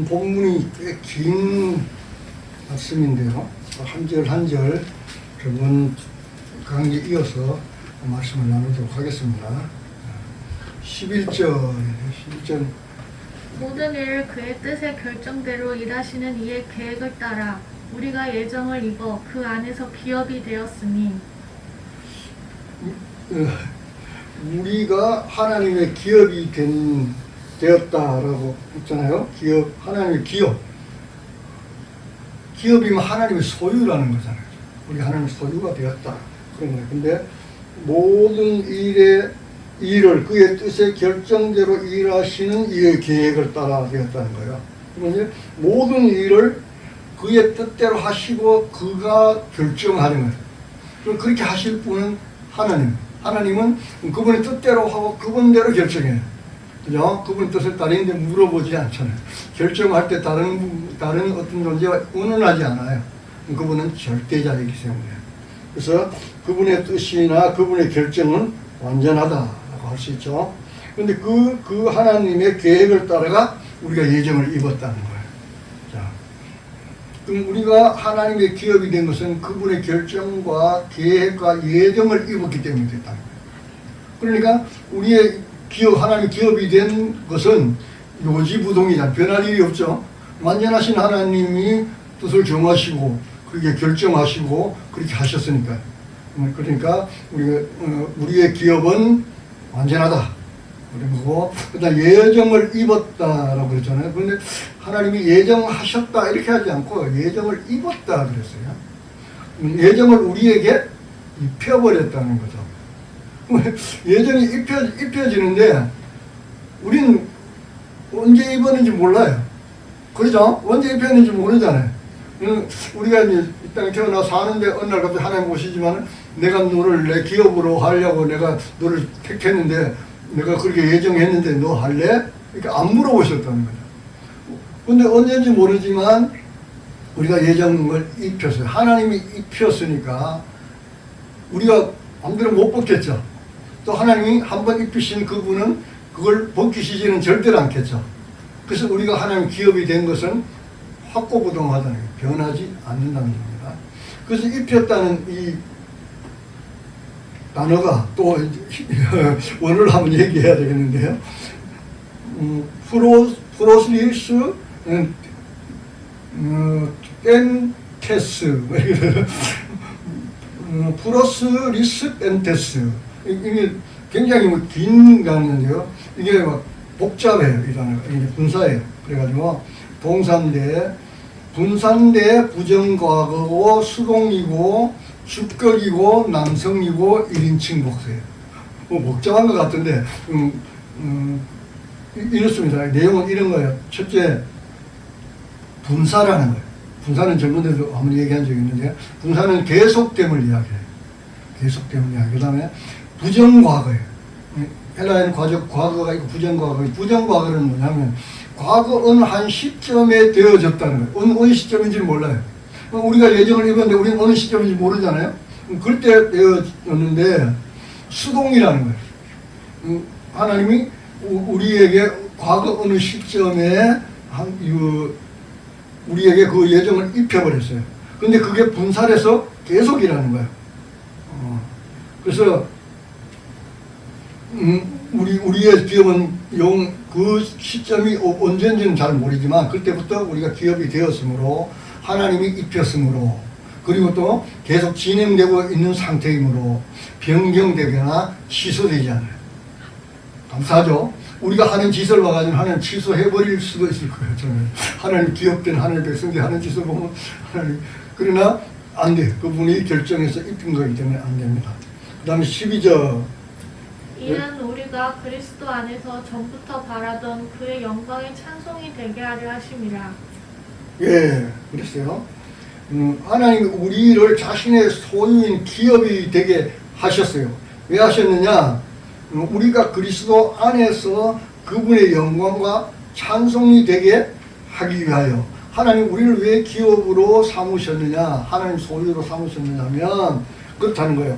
본문이 꽤 긴 말씀인데요. 한 절 한 절 저번 강의에 이어서 말씀을 나누도록 하겠습니다. 11절 모든 일을 그의 뜻의 결정대로 일하시는 이의 계획을 따라 우리가 예정을 입어 그 안에서 기업이 되었으니 우리가 하나님의 기업이 되었다라고 했잖아요. 기업, 하나님의 기업. 기업이면 하나님의 소유라는 거잖아요. 우리 하나님의 소유가 되었다. 그런 거예요. 근데 모든 일을 그의 뜻의 결정대로 일하시는 이의 계획을 따라 되었다는 거예요. 그러면 모든 일을 그의 뜻대로 하시고 그가 결정하는 거예요. 그럼 그렇게 하실 분은 하나님. 하나님은 그분의 뜻대로 하고 그분대로 결정해요. 그죠? 그분 뜻을 따르는데 물어보지 않잖아요. 결정할 때 다른 어떤 존재와 운운하지 않아요. 그분은 절대자이기 때문에. 그래서 그분의 뜻이나 그분의 결정은 완전하다라고 할 수 있죠. 그런데 그 하나님의 계획을 따라가 우리가 예정을 입었다는 거예요. 자, 그럼 우리가 하나님의 기업이 된 것은 그분의 결정과 계획과 예정을 입었기 때문에 됐다는 거예요. 그러니까 우리의 기업, 하나님의 기업이 된 것은 요지부동이잖아요. 변할 일이 없죠. 완전하신 하나님이 뜻을 정하시고 그렇게 결정하시고 그렇게 하셨으니까요. 그러니까 우리의 기업은 완전하다. 그리고 그다음 예정을 입었다라고 그랬잖아요. 그런데 하나님이 예정하셨다 이렇게 하지 않고 예정을 입었다 그랬어요. 예정을 우리에게 입혀버렸다는 거죠. 예정이 입혀지는데 우린 언제 입었는지 몰라요. 그렇죠? 언제 입혔는지 모르잖아요. 우리가 이제 이 땅에 태어나 사는데 어느 날 갑자기 하나님 오시지만 내가 너를 내 기업으로 하려고 내가 너를 택했는데 내가 그렇게 예정했는데 너 할래? 이렇게 안 물어보셨다는 거죠. 근데 언제인지 모르지만 우리가 예정을 입혔어요. 하나님이 입혔으니까 우리가 마음대로 못 벗겠죠. 또 하나님이 한번 입히신 그분은 그걸 벗기시지는 절대로 않겠죠. 그래서 우리가 하나님 기업이 된 것은 확고부동하다는 거예요. 변하지 않는다는 겁니다. 그래서 입혔다는 이 단어가 또 원어를 한번 얘기해야 되겠는데요. 프로스리스 펜테스 프로스리스 펜테스 이게 굉장히 긴 단어인데요. 이게 막 복잡해요. 이 단어가 이게 분사예요. 그래가지고 동사인데 분사인데 부정과거고 수동이고 주격이고 남성이고 1인칭 복수예요. 복잡한 것 같은데 이렇습니다. 내용은 이런 거예요. 첫째, 분사라는 거예요. 분사는 전번에도 한번 얘기한 적이 있는데 분사는 계속됨을 이야기해요. 계속됨을 이야기해요. 그 다음에 부정과거예요. 헬라에는 과거가 있고 부정과거. 부정과거는 뭐냐면 과거 어느 한 시점에 되어졌다는 거예요. 어느 시점인지는 몰라요. 우리가 예정을 입었는데 우리는 어느 시점인지 모르잖아요. 그럴 때 되어졌는데 수동이라는 거예요. 하나님이 우리에게 과거 어느 시점에 우리에게 그 예정을 입혀버렸어요. 근데 그게 분살해서 계속이라는 거예요. 그래서 우리의 기업은 그 시점이 언제인지는 잘 모르지만 그때부터 우리가 기업이 되었으므로 하나님이 입혔으므로 그리고 또 계속 진행되고 있는 상태이므로 변경되거나 취소되지 않아요. 감사하죠? 우리가 하는 짓을 봐가지고 하나님 취소해버릴 수도 있을 거예요. 저는 하나님 기업된 하나님 백성들이 하는 짓을 보면 하나님 그러나 안 돼요. 그분이 결정해서 입힌 거기 때문에 안 됩니다. 그 다음에 12절 이는 우리가 그리스도 안에서 전부터 바라던 그의 영광의 찬송이 되게 하려 하심이라. 예, 그랬어요. 하나님이 우리를 자신의 소유인 기업이 되게 하셨어요. 왜 하셨느냐? 우리가 그리스도 안에서 그분의 영광과 찬송이 되게 하기 위하여. 하나님 우리를 왜 기업으로 삼으셨느냐? 하나님 소유로 삼으셨느냐면 그렇다는 거예요.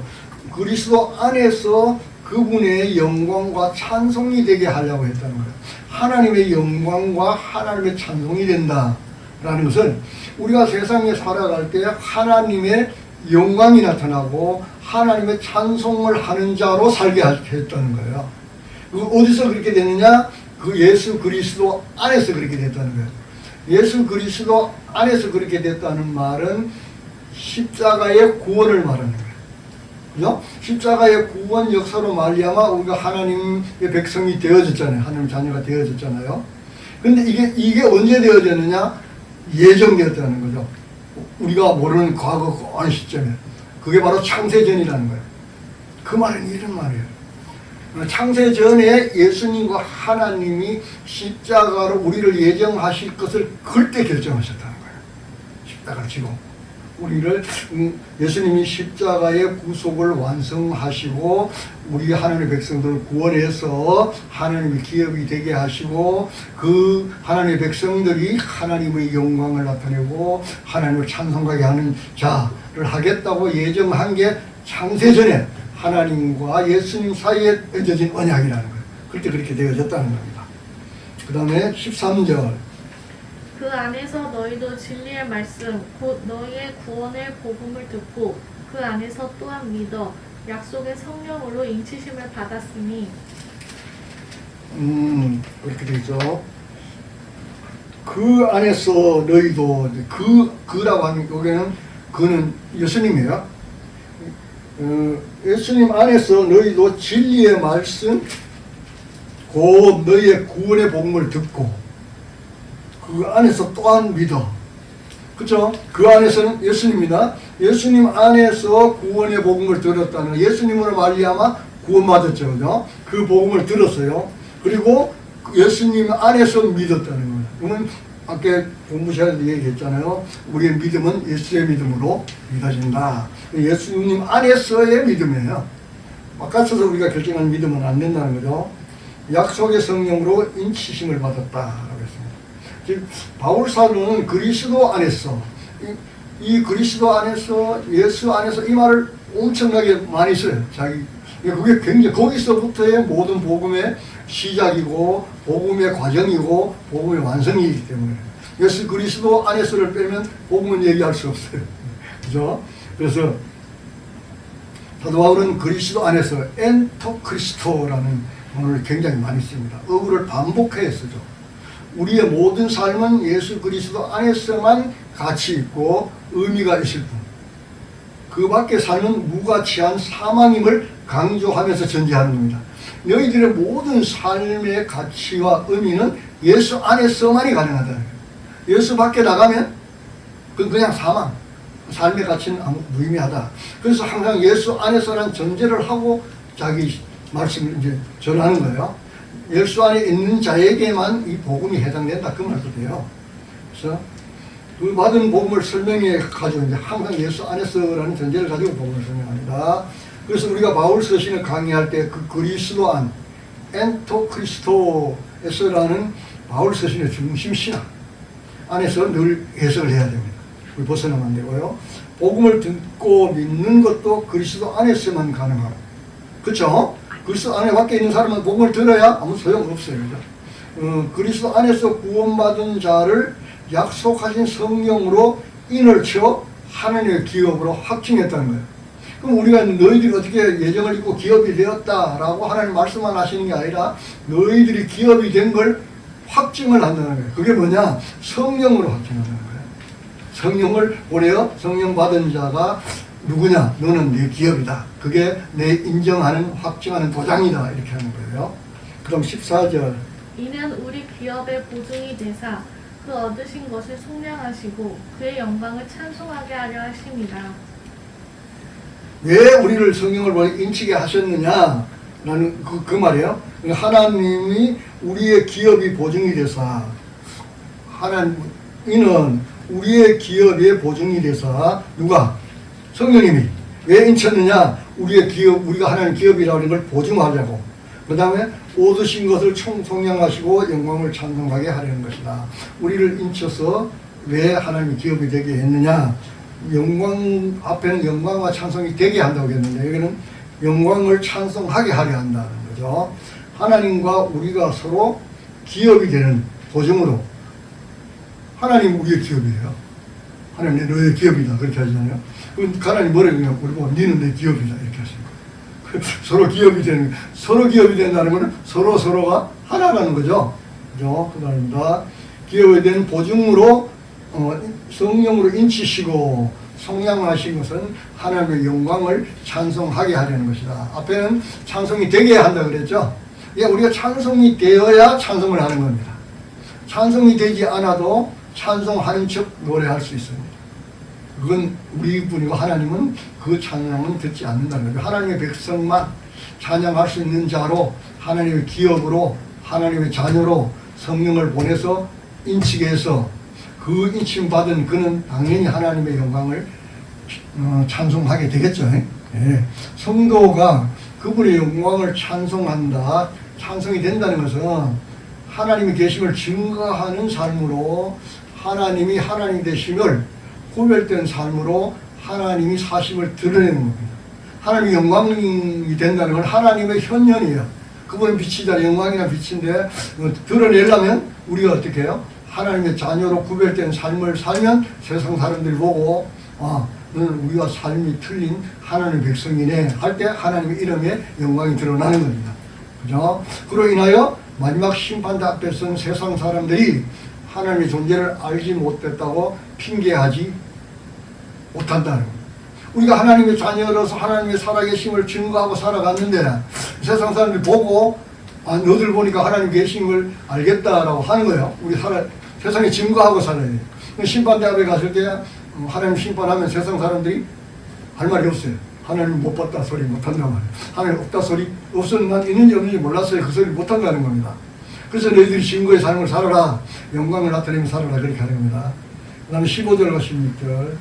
그리스도 안에서 그분의 영광과 찬송이 되게 하려고 했다는 거예요. 하나님의 영광과 하나님의 찬송이 된다라는 것은 우리가 세상에 살아갈 때 하나님의 영광이 나타나고 하나님의 찬송을 하는 자로 살게 했다는 거예요. 어디서 그렇게 되느냐? 그 예수 그리스도 안에서 그렇게 됐다는 거예요. 예수 그리스도 안에서 그렇게 됐다는 말은 십자가의 구원을 말하는 거예요. 그죠? 십자가의 구원 역사로 말미암아 우리가 하나님의 백성이 되어졌잖아요. 하나님 자녀가 되어졌잖아요. 근데 이게 언제 되어졌느냐? 예정되었다는 거죠. 우리가 모르는 과거 어느 시점에. 그게 바로 창세전이라는 거예요. 그 말은 이런 말이에요. 창세전에 예수님과 하나님이 십자가로 우리를 예정하실 것을 그때 결정하셨다는 거예요. 십자가를 지고 우리를 예수님이 십자가의 구속을 완성하시고 우리 하나님의 백성들을 구원해서 하나님의 기업이 되게 하시고 그 하나님의 백성들이 하나님의 영광을 나타내고 하나님을 찬송하게 하는 자를 하겠다고 예정한 게 창세전에 하나님과 예수님 사이에 맺어진 언약이라는 거예요. 그때 그렇게 되어졌다는 겁니다. 그 다음에 13절. 그 안에서 너희도 진리의 말씀 곧 너희의 구원의 복음을 듣고 그 안에서 또한 믿어 약속의 성령으로 인치심을 받았으니. 그렇게 되죠. 그 안에서 너희도 그라고 하는 여기는 그는 예수님이에요. 예수님 안에서 너희도 진리의 말씀 곧 너희의 구원의 복음을 듣고 그 안에서 또한 믿어. 그렇죠? 그 안에서는 예수님이다. 예수님 안에서 구원의 복음을 들었다는 예수님으로 말미암아 구원받았죠. 그죠? 그 복음을 들었어요. 그리고 예수님 안에서 믿었다는 거예요. 그러면 아까 본부 시간에 얘기했잖아요. 우리의 믿음은 예수의 믿음으로 믿어진다. 예수님 안에서의 믿음이에요. 바깥에서 우리가 결정한 믿음은 안 된다는 거죠. 약속의 성령으로 인치심을 받았다라고 했습니다. 즉 바울 사도는 그리스도 안에서 이 그리스도 안에서 예수 안에서 이 말을 엄청나게 많이 써요. 그게 굉장히 거기서부터의 모든 복음의 시작이고 복음의 과정이고 복음의 완성이기 때문에 예수 그리스도 안에서를 빼면 복음은 얘기할 수 없어요. 그죠? 그래서 사도 바울은 그리스도 안에서 엔토 크리스토라는 단어를 굉장히 많이 씁니다. 어구를 반복해서 쓰죠. 우리의 모든 삶은 예수 그리스도 안에서만 가치 있고 의미가 있을 뿐. 그 밖의 삶은 무가치한 사망임을 강조하면서 전제하는 겁니다. 너희들의 모든 삶의 가치와 의미는 예수 안에서만이 가능하다는 거예요. 예수 밖에 나가면 그건 그냥 사망. 삶의 가치는 아무 무의미하다. 그래서 항상 예수 안에서라는 전제를 하고 자기 말씀을 이제 전하는 거예요. 예수 안에 있는 자에게만 이 복음이 해당된다. 그 말도 돼요. 그래서 그 받은 복음을 설명해 가지고 이제 항상 예수 안에서라는 전제를 가지고 복음을 설명합니다. 그래서 우리가 바울 서신을 강의할 때 그 그리스도 안, 엔토 크리스토에서라는 바울 서신의 중심 신학 안에서 늘 해석을 해야 됩니다. 우리 벗어나면 안 되고요. 복음을 듣고 믿는 것도 그리스도 안에서만 가능하고, 그렇죠? 그리스도 안에 밖에 있는 사람은 복음을 들어야 아무 소용없어요. 그죠? 그리스도 안에서 구원받은 자를 약속하신 성령으로 인을 쳐 하나님의 기업으로 확증했다는 거예요. 그럼 우리가 너희들이 어떻게 예정을 입고 기업이 되었다라고 하나님 말씀만 하시는 게 아니라 너희들이 기업이 된 걸 확증을 한다는 거예요. 그게 뭐냐? 성령으로 확증한다는 거예요. 성령을 보내어 성령 받은 자가 누구냐? 너는 내 기업이다. 그게 내 인정하는 확증하는 도장이다. 이렇게 하는 거예요. 그럼 14절. 이는 우리 기업의 보증이 되사 그 얻으신 것을 속량하시고 그의 영광을 찬송하게 하려 하심이라. 왜 우리를 성령을 보내 인치게 하셨느냐? 라는 그 말이에요. 하나님이 우리의 기업이 보증이 돼서 이는 우리의 기업의 보증이 돼서 누가? 성령님이 왜 인쳤느냐? 우리의 기업, 우리가 하나님 기업이라고 하는 걸 보증하려고. 그 다음에 얻으신 것을 총성량하시고 영광을 찬송하게 하려는 것이다. 우리를 인쳐서 왜 하나님의 기업이 되게 했느냐? 영광 앞에는 영광과 찬송이 되게 한다고 했는데 여기는 영광을 찬송하게 하려 한다는 거죠. 하나님과 우리가 서로 기업이 되는 보증으로. 하나님 우리의 기업이에요. 하나님 너의 기업이다 그렇게 하잖아요. 하나님 뭐라고 그냥 우리 보고 너는 내 기업이다 이렇게 하십니다. 서로 기업이 되는, 서로 기업이 된다는 것은 서로가 하나라는 거죠. 그죠? 그다음에 기업에 대한 보증으로 성령으로 인치시고 성량하신 것은 하나님의 영광을 찬송하게 하려는 것이다. 앞에는 찬송이 되게 한다 그랬죠. 예, 우리가 찬송이 되어야 찬송을 하는 겁니다. 찬송이 되지 않아도 찬송하는 척 노래할 수 있습니다. 그건 우리뿐이고 하나님은 그 찬양은 듣지 않는다는 거죠. 하나님의 백성만 찬양할 수 있는 자로 하나님의 기업으로 하나님의 자녀로 성령을 보내서 인치게 해서 그 인침 받은 그는 당연히 하나님의 영광을 찬송하게 되겠죠. 예. 성도가 그분의 영광을 찬송한다. 찬송이 된다는 것은 하나님의 계심을 증거하는 삶으로 하나님이 하나님 되심을 구별된 삶으로 하나님이 사심을 드러내는 겁니다. 하나님의 영광이 된다는 건 하나님의 현현이에요. 그분은 빛이다. 영광이나 빛인데 드러내려면 우리가 어떻게 해요? 하나님의 자녀로 구별된 삶을 살면 세상 사람들이 보고 너는 우리와 삶이 틀린 하나님의 백성이네 할 때 하나님의 이름에 영광이 드러나는 겁니다. 그죠? 그로 인하여 마지막 심판대 앞에 선 세상 사람들이 하나님의 존재를 알지 못했다고 핑계하지 못한다는 겁니다. 우리가 하나님의 자녀로서 하나님의 살아계심을 증거하고 살아갔는데 세상 사람들이 보고 너들 보니까 하나님 계심을 알겠다라고 하는 거예요. 우리 세상에 증거하고 살아야 돼요. 심판대 앞에 갔을 때 하나님 심판하면 세상 사람들이 할 말이 없어요. 하나님 못 봤다 소리 못한단 말이에요. 하나님 없다 소리 없으면 난 있는지 없는지 몰랐어요. 그 소리 못한다는 겁니다. 그래서 너희들이 증거의 삶을 살아라. 영광을 나타내며 살아라. 그렇게 하는 겁니다. 그 다음에 15절과 16절.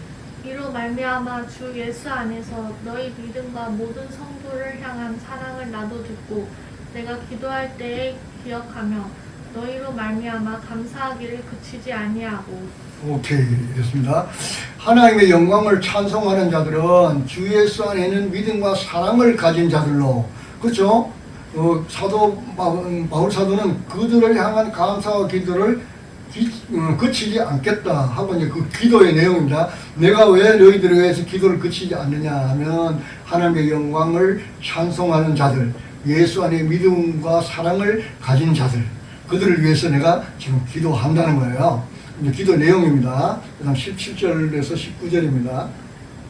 이로 말미암아 주 예수 안에서 너희 믿음과 모든 성도를 향한 사랑을 나도 듣고 내가 기도할 때에 기억하며 너희로 말미암아 감사하기를 그치지 아니하고. 오케이, 이렇습니다. 하나님의 영광을 찬송하는 자들은 주 예수 안에는 믿음과 사랑을 가진 자들로, 그렇죠? 사도 바울 사도는 그들을 향한 감사와 기도를 그치지 않겠다 하고 이제 그 기도의 내용입니다. 내가 왜 너희들을 위해서 기도를 그치지 않느냐 하면 하나님의 영광을 찬송하는 자들, 예수 안에 믿음과 사랑을 가진 자들, 그들을 위해서 내가 지금 기도한다는 거예요. 이제 기도 내용입니다. 그 다음 17절에서 19절입니다.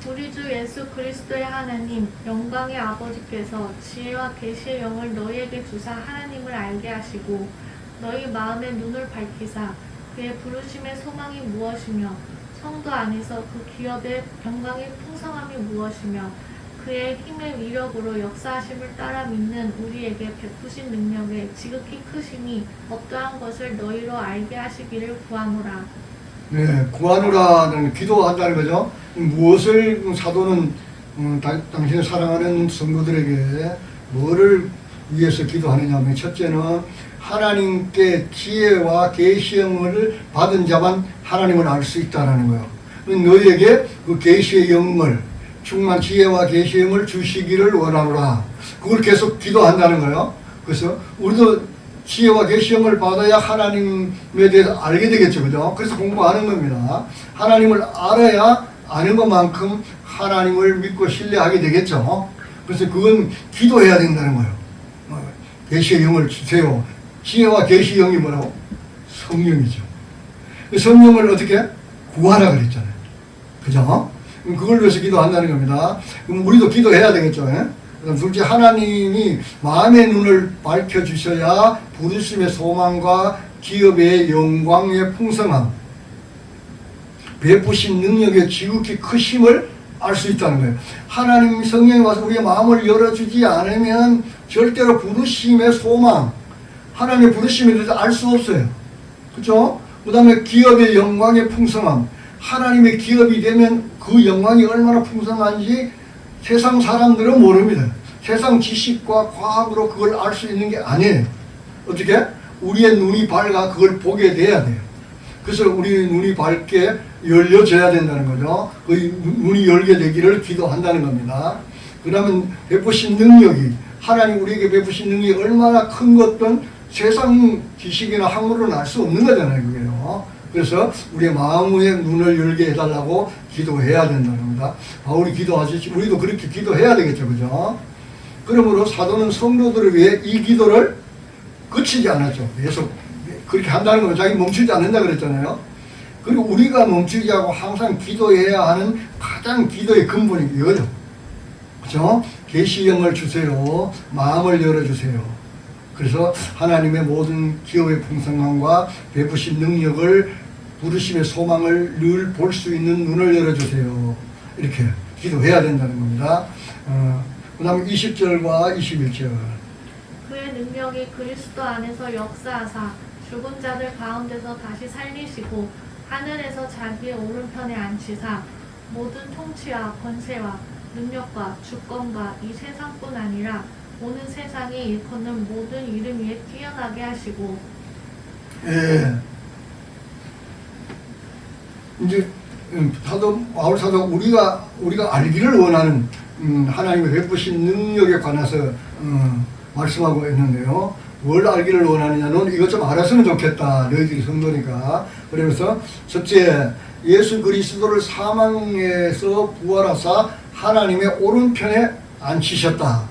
우리 주 예수 그리스도의 하나님 영광의 아버지께서 지혜와 계시의 영을 너희에게 주사 하나님을 알게 하시고 너희 마음의 눈을 밝히사 그의 부르심의 소망이 무엇이며 성도 안에서 그 기업의 영광의 풍성함이 무엇이며 그의 힘의 위력으로 역사하심을 따라 믿는 우리에게 베푸신 능력에 지극히 크심이 어떠한 것을 너희로 알게 하시기를 구하노라. 네, 구하노라는 기도한다는 거죠. 무엇을 사도는 당신을 사랑하는 성도들에게 뭐를 위해서 기도하느냐 하면 첫째는 하나님께 지혜와 계시형을 받은 자만 하나님을 알 수 있다는 거예요. 너희에게 그 계시의 영을 충만 지혜와 계시형을 주시기를 원하노라. 그걸 계속 기도한다는 거예요. 그래서 우리도 지혜와 계시형을 받아야 하나님에 대해서 알게 되겠죠. 그죠? 그래서 공부하는 겁니다. 하나님을 알아야 아는 것만큼 하나님을 믿고 신뢰하게 되겠죠. 그래서 그건 기도해야 된다는 거예요. 계시의 영을 주세요. 지혜와 계시의 영이 뭐라고? 성령이죠. 성령을 어떻게? 구하라 그랬잖아요. 그죠? 그걸 위해서 기도한다는 겁니다. 그럼 우리도 기도해야 되겠죠. 그다음 둘째, 하나님이 마음의 눈을 밝혀주셔야 부르심의 소망과 기업의 영광의 풍성함, 베푸신 능력의 지극히 크심을 알 수 있다는 거예요. 하나님 성령이 와서 우리의 마음을 열어주지 않으면 절대로 부르심의 소망, 하나님의 부르심에 대해서 알 수 없어요. 그렇죠? 그 다음에 기업의 영광의 풍성함, 하나님의 기업이 되면 그 영광이 얼마나 풍성한지 세상 사람들은 모릅니다. 세상 지식과 과학으로 그걸 알 수 있는 게 아니에요. 어떻게? 우리의 눈이 밝아 그걸 보게 돼야 돼요. 그래서 우리 눈이 밝게 열려져야 된다는 거죠. 그 눈이 열게 되기를 기도한다는 겁니다. 그러면 베푸신 능력이, 하나님 우리에게 베푸신 능력이 얼마나 큰 것든 세상 지식이나 학문으로는 알 수 없는 거잖아요, 그게요. 그래서 우리의 마음의 눈을 열게 해달라고 기도해야 된다는 겁니다. 바울이 기도하듯이 우리도 그렇게 기도해야 되겠죠, 그죠? 그러므로 사도는 성도들을 위해 이 기도를 그치지 않았죠. 계속 그렇게 한다는 건 자기 멈추지 않는다 그랬잖아요. 그리고 우리가 멈추지 않고 항상 기도해야 하는 가장 기도의 근본이 이거죠. 그죠? 계시형을 주세요. 마음을 열어주세요. 그래서 하나님의 모든 기업의 풍성함과 베푸신 능력을, 부르심의 소망을 늘 볼 수 있는 눈을 열어주세요. 이렇게 기도해야 된다는 겁니다. 그 다음에 20절과 21절. 그의 능력이 그리스도 안에서 역사하사 죽은 자들 가운데서 다시 살리시고 하늘에서 자기의 오른편에 앉히사 모든 통치와 권세와 능력과 주권과 이 세상뿐 아니라 오는 세상에 일컫는 모든 이름 위에 뛰어나게 하시고. 예. 이제 바울 사도 우리가 알기를 원하는 하나님의 베푸신 능력에 관해서 말씀하고 있는데요. 뭘 알기를 원하느냐는 이것 좀 알았으면 좋겠다. 너희들이 성도니까. 그러면서 첫째, 예수 그리스도를 사망에서 부활하사 하나님의 오른편에 앉히셨다.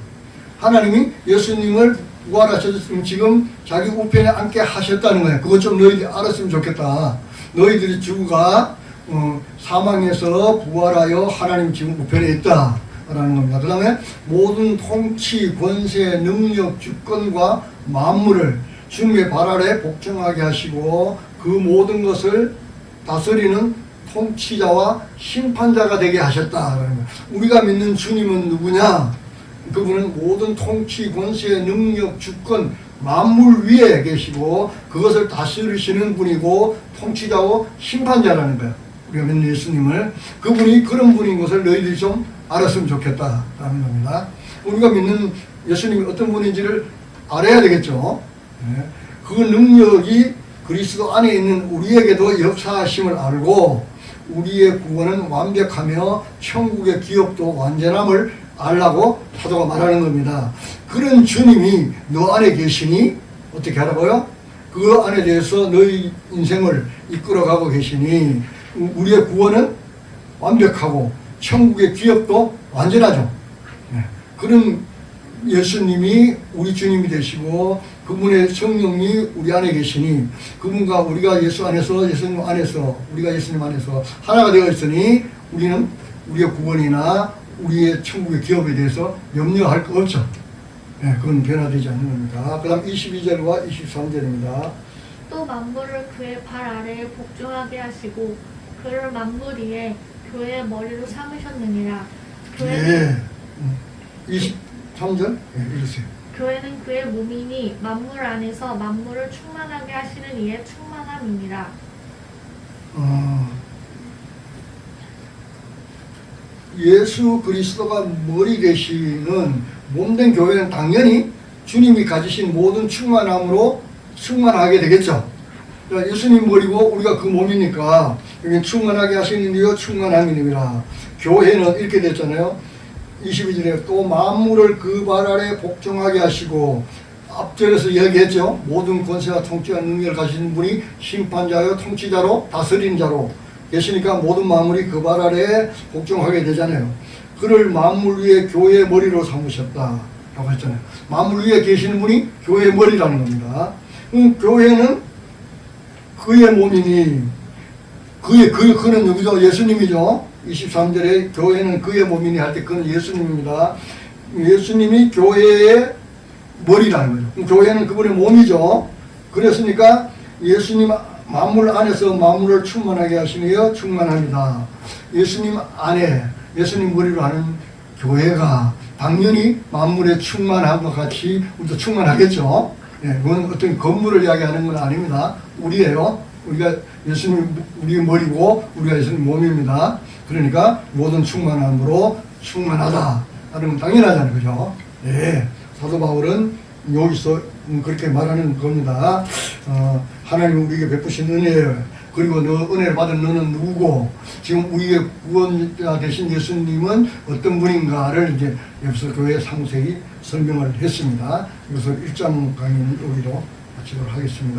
하나님이 예수님을 부활하셨으면 지금 자기 우편에 앉게 하셨다는 거예요. 그것 좀 너희들이 알았으면 좋겠다. 너희들이 주가 사망에서 부활하여 하나님 지금 우편에 있다 라는 겁니다. 그 다음에 모든 통치, 권세, 능력, 주권과 만물을 주님의 발 아래 복종하게 하시고 그 모든 것을 다스리는 통치자와 심판자가 되게 하셨다라는 거예요. 우리가 믿는 주님은 누구냐? 그분은 모든 통치, 권세, 능력, 주권, 만물 위에 계시고 그것을 다스리시는 분이고 통치자고 심판자라는 거예요. 우리가 믿는 예수님을. 그분이 그런 분인 것을 너희들이 좀 알았으면 좋겠다라는 겁니다. 우리가 믿는 예수님이 어떤 분인지를 알아야 되겠죠. 네. 그 능력이 그리스도 안에 있는 우리에게도 역사하심을 알고 우리의 구원은 완벽하며 천국의 기업도 완전함을 알라고 사도가 말하는 겁니다. 그런 주님이 너 안에 계시니 어떻게 하라고요? 그 안에 대해서 너희 인생을 이끌어가고 계시니 우리의 구원은 완벽하고 천국의 기업도 완전하죠. 네. 그런 예수님이 우리 주님이 되시고 그분의 성령이 우리 안에 계시니 그분과 우리가 예수 안에서 예수님 안에서 우리가 예수님 안에서 하나가 되어 있으니 우리는 우리의 구원이나 우리의 천국의 기업에 대해서 염려할 거 없죠. 네, 그건 변화되지 않는 겁니다. 그 다음 22절과 23절입니다. 또 만물을 그의 발 아래에 복종하게 하시고 그를 만물 위에 교회의 머리로 삼으셨느니라. 네. 23절? 네, 읽으세요. 교회는 그의 몸이니 만물 안에서 만물을 충만하게 하시는 이의 충만함이니라. 예수 그리스도가 머리 되시는 몸된 교회는 당연히 주님이 가지신 모든 충만함으로 충만하게 되겠죠. 그러니까 예수님 머리고 우리가 그 몸이니까 여기 충만하게 하시는 이여 충만함이니라. 교회는 이렇게 됐잖아요. 22절에 또 만물을 그 발 아래 복종하게 하시고 앞절에서 이야기했죠. 모든 권세와 통치와 능력을 가지신 분이 심판자요 통치자로 다스리는 자로 계시니까 모든 만물이 그 발 아래 복종하게 되잖아요. 그를 만물 위에 교회의 머리로 삼으셨다 라고 했잖아요. 만물 위에 계시는 분이 교회의 머리라는 겁니다. 교회는 그의 몸이니 그는 누구죠? 예수님이죠. 23절에 교회는 그의 몸이니 할 때 그는 예수님입니다. 예수님이 교회의 머리라는 거죠. 교회는 그분의 몸이죠. 그랬으니까 예수님 만물 안에서 만물을 충만하게 하시니여 충만합니다. 예수님 안에 예수님 머리로 하는 교회가 당연히 만물의 충만함과 같이 우리도 충만하겠죠. 네, 그건 어떤 건물을 이야기하는 건 아닙니다. 우리예요. 우리가 예수님 우리의 머리고 우리가 예수님 몸입니다. 그러니까 모든 충만함으로 충만하다 하는 건 당연하잖아요. 그죠? 네, 사도 바울은 여기서 그렇게 말하는 겁니다. 하나님 우리에게 베푸신 은혜예요. 그리고 너 은혜를 받은 너는 누구고 지금 우리의 구원자 되신 예수님은 어떤 분인가를 이제 에베소 교회 상세히 설명을 했습니다. 이것을 1장 강의는 여기로 마치도록 하겠습니다.